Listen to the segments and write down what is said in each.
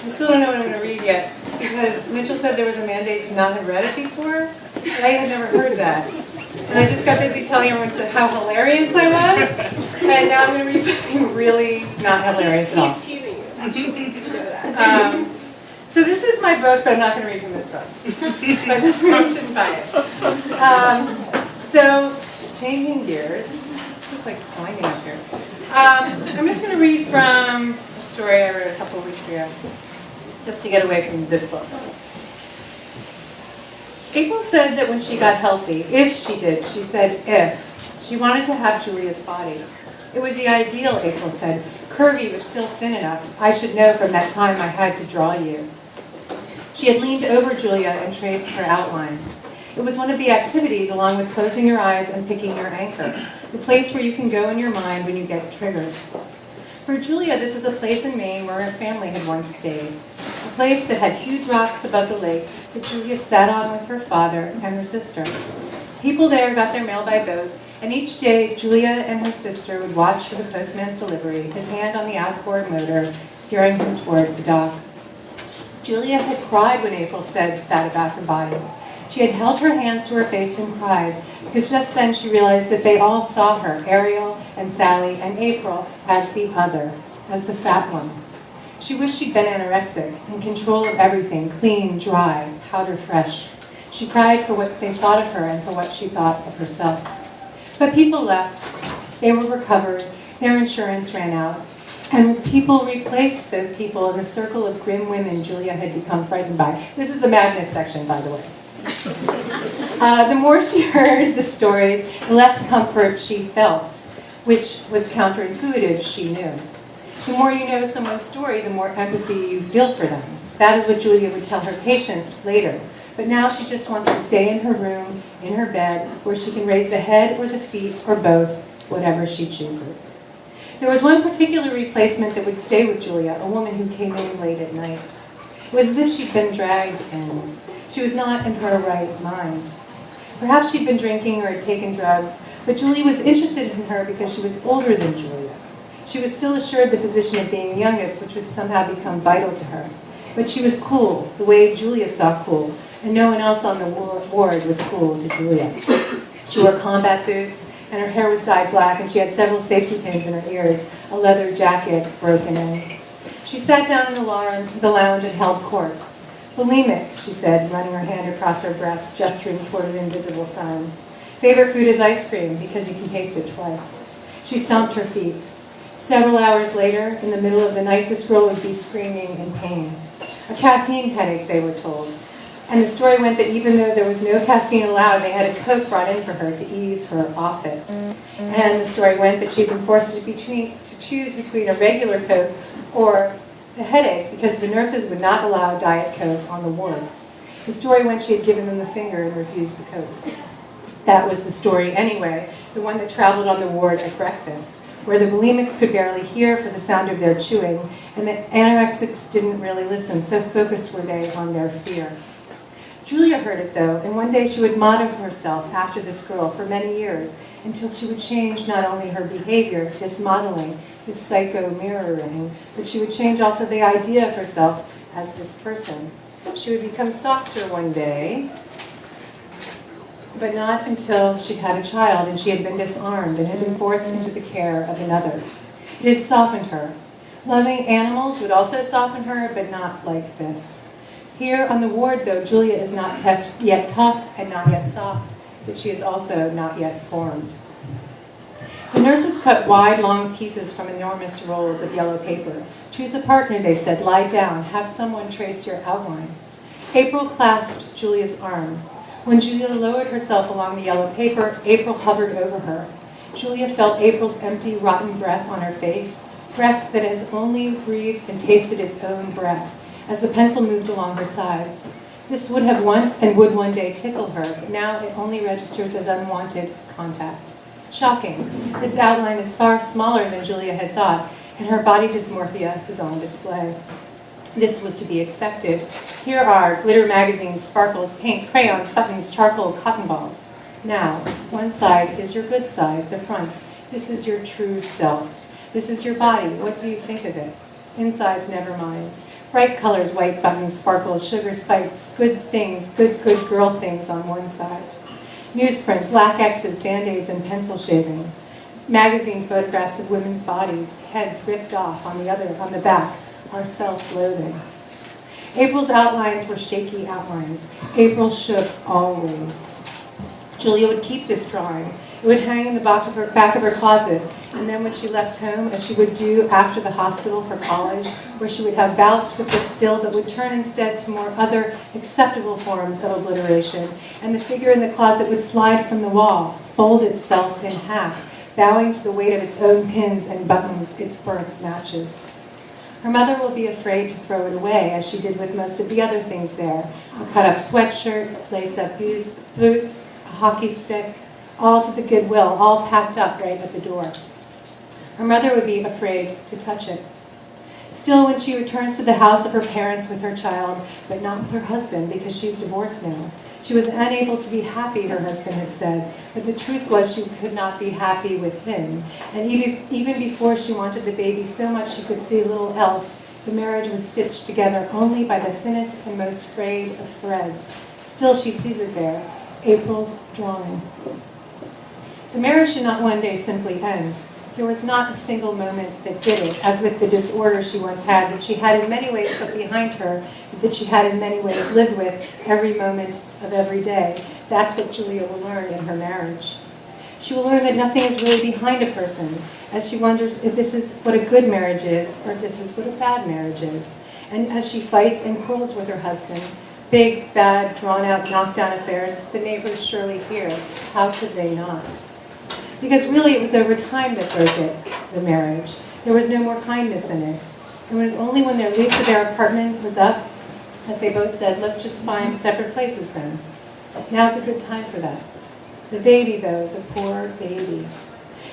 I still don't know what I'm going to read yet, because Mitchell said there was a mandate to not have read it before. I had never heard that. And I just got busy telling everyone how hilarious I was, and now I'm going to read something really not hilarious at all. He's teasing you. You know that. So this is my book, but I'm not going to read from this book. But this one you shouldn't buy it. So, changing gears. This is like winding up here. I'm just going to read from a story I wrote a couple of weeks ago, just to get away from this book. April said that when she got healthy, if she did, she said if, she wanted to have Julia's body. It was the ideal, April said, curvy but still thin enough. I should know from that time I had to draw you. She had leaned over Julia and traced her outline. It was one of the activities, along with closing your eyes and picking your anchor, the place where you can go in your mind when you get triggered. For Julia, this was a place in Maine where her family had once stayed, a place that had huge rocks above the lake that Julia sat on with her father and her sister. People there got their mail by boat, and each day Julia and her sister would watch for the postman's delivery, his hand on the outboard motor, steering him toward the dock. Julia had cried when April said that about her body. She had held her hands to her face and cried, because just then she realized that they all saw her, Ariel and Sally and April, as the other, as the fat one. She wished she'd been anorexic, in control of everything, clean, dry, powder fresh. She cried for what they thought of her and for what she thought of herself. But people left. They were recovered. Their insurance ran out. And people replaced those people in the circle of grim women Julia had become frightened by. This is the madness section, by the way. The more she heard the stories, the less comfort she felt, which was counterintuitive, she knew. The more you know someone's story, the more empathy you feel for them. That is what Julia would tell her patients later. But now she just wants to stay in her room, in her bed, where she can raise the head or the feet or both, whatever she chooses. There was one particular replacement that would stay with Julia, a woman who came in late at night. It was as if she'd been dragged in. She was not in her right mind. Perhaps she'd been drinking or had taken drugs, but Julia was interested in her because she was older than Julia. She was still assured the position of being youngest, which would somehow become vital to her. But she was cool, the way Julia saw cool, and no one else on the ward was cool to Julia. She wore combat boots, and her hair was dyed black, and she had several safety pins in her ears, a leather jacket broken in. She sat down in the lounge and held court. Bulimic, she said, running her hand across her breast, gesturing toward an invisible sign. Favorite food is ice cream, because you can taste it twice. She stomped her feet. Several hours later, in the middle of the night, this girl would be screaming in pain. A caffeine headache, they were told. And the story went that even though there was no caffeine allowed, they had a Coke brought in for her to ease her off it. And the story went that she'd been forced to choose between a regular Coke or a headache because the nurses would not allow Diet Coke on the ward. The story went she had given them the finger and refused the Coke. That was the story anyway, the one that traveled on the ward at breakfast, where the bulimics could barely hear for the sound of their chewing, and the anorexics didn't really listen, so focused were they on their fear. Julia heard it, though, and one day she would model herself after this girl for many years, until she would change not only her behavior, this modeling, this psycho-mirroring, but she would change also the idea of herself as this person. She would become softer one day, but not until she'd had a child and she had been disarmed and had been forced into the care of another. It had softened her. Loving animals would also soften her, but not like this. Here on the ward, though, Julia is not yet tough and not yet soft, but she is also not yet formed. The nurses cut wide, long pieces from enormous rolls of yellow paper. Choose a partner, they said. Lie down. Have someone trace your outline. April clasped Julia's arm. When Julia lowered herself along the yellow paper, April hovered over her. Julia felt April's empty, rotten breath on her face, breath that has only breathed and tasted its own breath, as the pencil moved along her sides. This would have once and would one day tickle her, but now it only registers as unwanted contact. Shocking. This outline is far smaller than Julia had thought, and her body dysmorphia is on display. This was to be expected. Here are glitter magazines, sparkles, paint, crayons, buttons, charcoal, cotton balls. Now, one side is your good side, the front. This is your true self. This is your body. What do you think of it? Insides, never mind. Bright colors, white buttons, sparkles, sugar spikes, good things, good girl things on one side. Newsprint, black X's, Band-Aids, and pencil shavings. Magazine photographs of women's bodies, heads ripped off on the back, are self-loathing. April's outlines were shaky outlines. April shook always. Julia would keep this drawing. It would hang in the back of her closet, and then when she left home, as she would do after the hospital for college, where she would have bouts with this still that would turn instead to more other acceptable forms of obliteration, and the figure in the closet would slide from the wall, fold itself in half, bowing to the weight of its own pins and buttons, its burnt matches. Her mother will be afraid to throw it away, as she did with most of the other things there. A cut-up sweatshirt, lace-up boots, a hockey stick, all to the Goodwill, all packed up right at the door. Her mother would be afraid to touch it. Still, when she returns to the house of her parents with her child, but not with her husband because she's divorced now, she was unable to be happy, her husband had said, but the truth was she could not be happy with him. And even before she wanted the baby so much she could see little else, the marriage was stitched together only by the thinnest and most frayed of threads. Still she sees it there, April's drawing. The marriage did not one day simply end. There was not a single moment that did it, as with the disorder she once had, that she had in many ways put behind her, but that she had in many ways lived with every moment of every day. That's what Julia will learn in her marriage. She will learn that nothing is really behind a person, as she wonders if this is what a good marriage is, or if this is what a bad marriage is. And as she fights and quarrels with her husband, big, bad, drawn-out, knockdown affairs that the neighbors surely hear, how could they not? Because really it was over time that broke it, the marriage. There was no more kindness in it. And it was only when their lease of their apartment was up that they both said, let's just find separate places then. Now's a good time for that. The baby, though, the poor baby.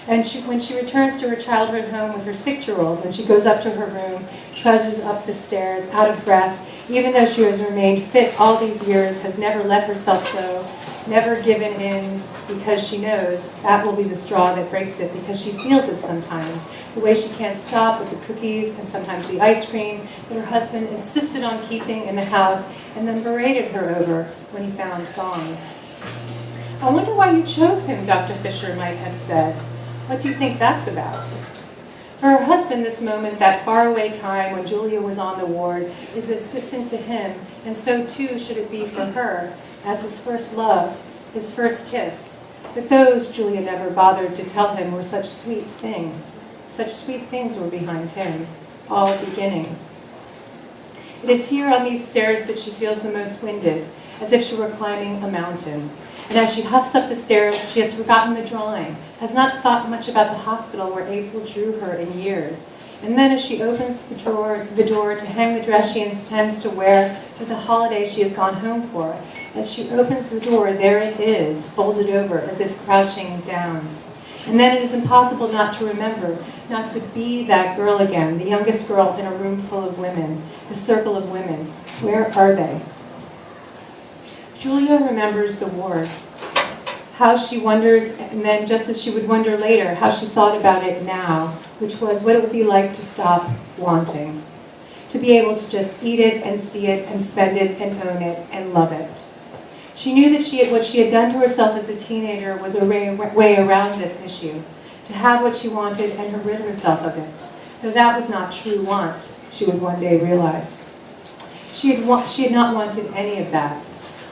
And when she returns to her childhood home with her 6-year-old, when she goes up to her room, trudges up the stairs, out of breath, even though she has remained fit all these years, has never let herself go, never given in, because she knows that will be the straw that breaks it, because she feels it sometimes. The way she can't stop with the cookies and sometimes the ice cream that her husband insisted on keeping in the house and then berated her over when he found gone. I wonder why you chose him, Dr. Fisher might have said. What do you think that's about? For her husband, this moment, that faraway time when Julia was on the ward, is as distant to him, and so too should it be for her, as his first love, his first kiss. But those, Julia never bothered to tell him, were such sweet things. Such sweet things were behind him, all beginnings. It is here on these stairs that she feels the most winded, as if she were climbing a mountain. And as she huffs up the stairs, she has forgotten the drawing, has not thought much about the hospital where April drew her in years. And then as she opens the door to hang the dress she intends to wear for the holiday she has gone home for, as she opens the door, there it is, folded over, as if crouching down. And then it is impossible not to remember, not to be that girl again, the youngest girl in a room full of women, the circle of women. Where are they? Julia remembers the ward, how she wonders, and then just as she would wonder later, how she thought about it now, which was what it would be like to stop wanting, to be able to just eat it and see it and spend it and own it and love it. She knew that what she had done to herself as a teenager was a way around this issue, to have what she wanted and to rid herself of it, though that was not true want, she would one day realize. She had not wanted any of that.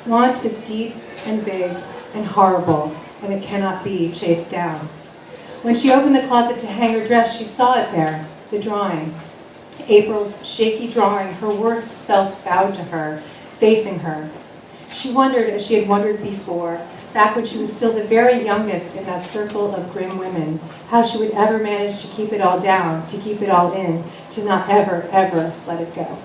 Want is deep and big and horrible, and it cannot be chased down. When she opened the closet to hang her dress, she saw it there, the drawing. April's shaky drawing, her worst self bowed to her, facing her. She wondered, as she had wondered before, back when she was still the very youngest in that circle of grim women, how she would ever manage to keep it all down, to keep it all in, to not ever, ever let it go.